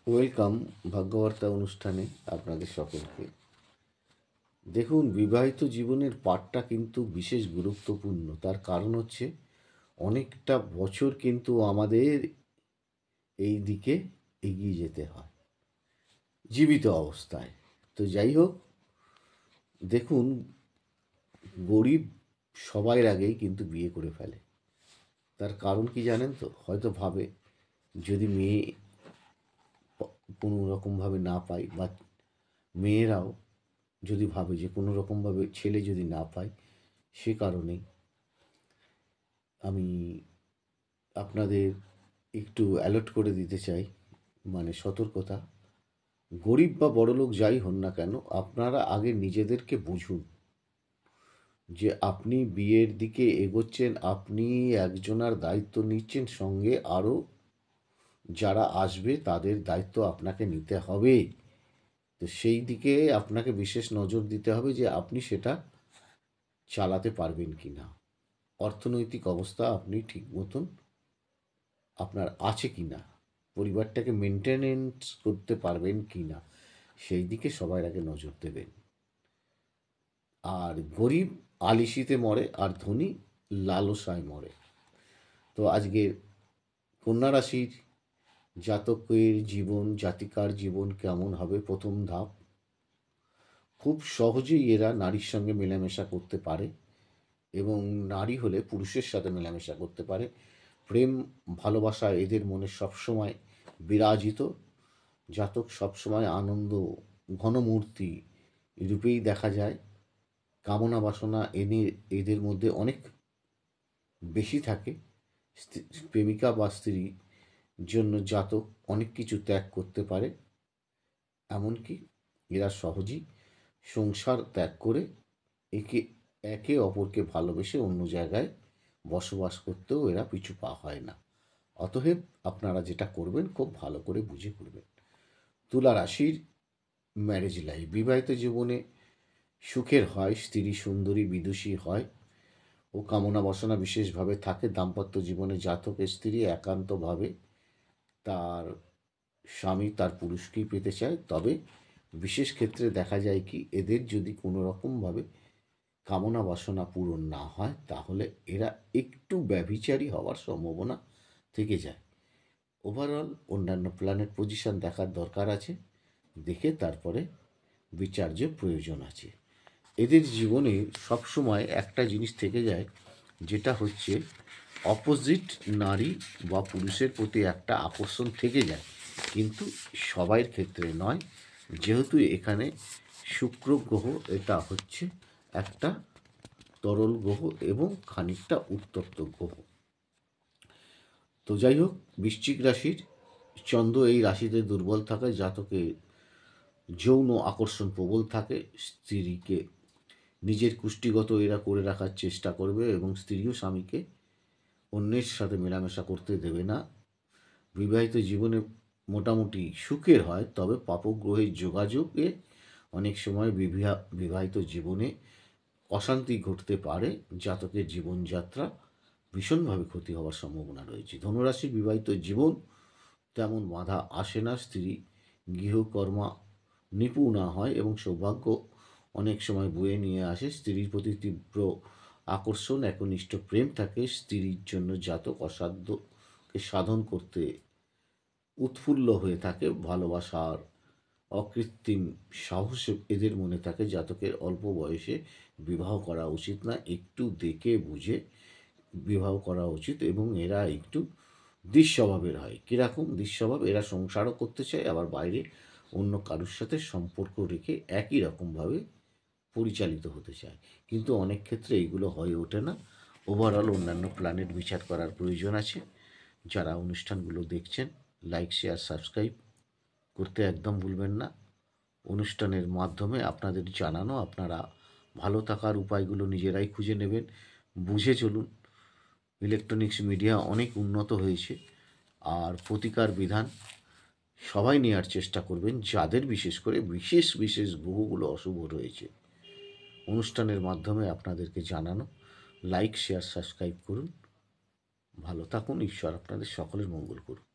Welcome ভাগ্যবার্তা অনুষ্ঠানে আপনাদের সকলকে। দেখুন, বিবাহিত জীবনের পার্টটা কিন্তু বিশেষ গুরুত্বপূর্ণ। তার কারণ হচ্ছে অনেকটা বছর কিন্তু আমাদের এই দিকে এগিয়ে যেতে হয় জীবিত অবস্থায়। তো যাই হোক, দেখুন, গরিব সবার আগেই কিন্তু বিয়ে করে ফেলে। তার কারণ কি জানেন তো? হয়তো ভাবে যদি মেয়ে কোনো রকমভাবে না পাই, বা মেয়েরাও যদি ভাবে যে কোনো রকমভাবে ছেলে যদি না পায়, সে কারণেই আমি আপনাদের একটু অ্যালার্ট করে দিতে চাই, মানে সতর্কতা। গরিব বা বড়লোক যাই হন না কেন, আপনারা আগে নিজেদেরকে বুঝুন যে আপনি বিয়ের দিকে এগোচ্ছেন, আপনি একজনার দায়িত্ব নিচ্ছেন, সঙ্গে আরও যারা আসবে তাদের দায়িত্ব আপনাকে নিতে হবে। তো সেই দিকে আপনাকে বিশেষ নজর দিতে হবে যে আপনি সেটা চালাতে পারবেন কি না, অর্থনৈতিক অবস্থা আপনি ঠিক মতন আপনার আছে কি না, পরিবারটাকে মেনটেনেন্স করতে পারবেন কি না, সেই দিকে সবার আগে নজর দেবেন। আর গরিব আলিশিতে মরে, আর ধনী লালসায় মরে। তো আজকের কন্যা রাশির জাতকের জীবন, জাতিকার জীবন কেমন হবে? প্রথম ধাপ, খুব সহজেই এরা নারীর সঙ্গে মেলামেশা করতে পারে, এবং নারী হলে পুরুষের সাথে মেলামেশা করতে পারে। প্রেম ভালোবাসা এদের মনে সবসময় বিরাজিত। জাতক সবসময় আনন্দ ঘনমূর্তি রূপেই দেখা যায়। কামনা বাসনা এদের মধ্যে অনেক বেশি থাকে। প্রেমিকা বা স্ত্রীর জন্য জাতক অনেক কিছু ত্যাগ করতে পারে। এমনকি এরা সহজেই সংসার ত্যাগ করে একে একে অপরকে ভালোবেসে অন্য জায়গায় বসবাস করতেও এরা পিছু পা হয় না। অতএব আপনারা যেটা করবেন খুব ভালো করে বুঝে করবেন। তুলা রাশির ম্যারেজ লাইফ, বিবাহিত জীবনে সুখের হয়, স্ত্রী সুন্দরী বিদুষী হয় ও কামনা বাসনা বিশেষভাবে থাকে। দাম্পত্য জীবনে জাতকের স্ত্রী একান্তভাবে তার স্বামী তার পুরুষকেই পেতে চায়। তবে বিশেষ ক্ষেত্রে দেখা যায় কি, এদের যদি কোনো রকমভাবে কামনা বাসনা পূরণ না হয়, তাহলে এরা একটু ব্যভিচারী হওয়ার সম্ভাবনা থেকে যায়। ওভারঅল অন্যান্য প্ল্যানেট পজিশন দেখার দরকার আছে, দেখে তারপরে বিচার্য প্রয়োজন আছে। এদের জীবনে সবসময় একটা জিনিস থেকে যায়, যেটা হচ্ছে অপোজিট নারী বা পুরুষের প্রতি একটা আকর্ষণ থেকে যায়, কিন্তু সবাইয়ের ক্ষেত্রে নয়। যেহেতু এখানে শুক্র গ্রহ, এটা হচ্ছে একটা তরল গ্রহ এবং খানিকটা উত্তপ্ত গ্রহ। তো যাই হোক, বৃশ্চিক রাশির চন্দ্র এই রাশিতে দুর্বল থাকায় জাতকের যৌন আকর্ষণ প্রবল থাকে। স্ত্রীকে নিজের কুষ্টিগত এরা করে রাখার চেষ্টা করবে, এবং স্ত্রীও স্বামীকে অন্যের সাথে মেলামেশা করতে দেবে না। বিবাহিত জীবনে মোটামুটি সুখের হয়, তবে পাপগ্রহের যোগাযোগে অনেক সময় বিবাহিত জীবনে অশান্তি ঘটতে পারে। জাতকের জীবনযাত্রা ভীষণভাবে ক্ষতি হওয়ার সম্ভাবনা রয়েছে। ধনুরাশির বিবাহিত জীবন তেমন বাধা আসে না। স্ত্রী গৃহকর্মা নিপুণা হয় এবং সৌভাগ্য অনেক সময় বয়ে নিয়ে আসে। স্ত্রীর প্রতি তীব্র আকর্ষণ, একনিষ্ঠ প্রেম থাকে। স্ত্রীর জন্য জাতক অসাধ্যকে সাধন করতে উৎফুল্ল হয়ে থাকে। ভালোবাসার অকৃত্রিম সাহস এদের মনে থাকে। জাতকের অল্প বয়সে বিবাহ করা উচিত না, একটু দেখে বুঝে বিবাহ করা উচিত। এবং এরা একটু দৃশ্যভাবের হয়। কীরকম দৃশ্যভাব? এরা সংসারও করতে চায়, আবার বাইরে অন্য কারোর সাথে সম্পর্ক রেখে একই রকমভাবে পরিচালিত হতে চায়, কিন্তু অনেক ক্ষেত্রে এইগুলো হয়ে ওঠে না। ওভারঅল অন্যান্য প্ল্যানেট বিচার করার প্রয়োজন আছে। যারা অনুষ্ঠানগুলো দেখছেন, লাইক শেয়ার সাবস্ক্রাইব করতে একদম ভুলবেন না। অনুষ্ঠানের মাধ্যমে আপনাদের জানানো, আপনারা ভালো থাকার উপায়গুলো নিজেরাই খুঁজে নেবেন, বুঝে চলুন। ইলেকট্রনিক্স মিডিয়া অনেক উন্নত হয়েছে, আর প্রতিকার বিধান সবাই নেওয়ার চেষ্টা করবেন, যাদের বিশেষ করে বিশেষ বিশেষ গ্রহগুলো অশুভ রয়েছে। অনুষ্ঠানের মাধ্যমে আপনাদেরকে জানানো। লাইক শেয়ার সাবস্ক্রাইব করুন। ভালো থাকুন। ঈশ্বর আপনাদের সকলের মঙ্গল করুন।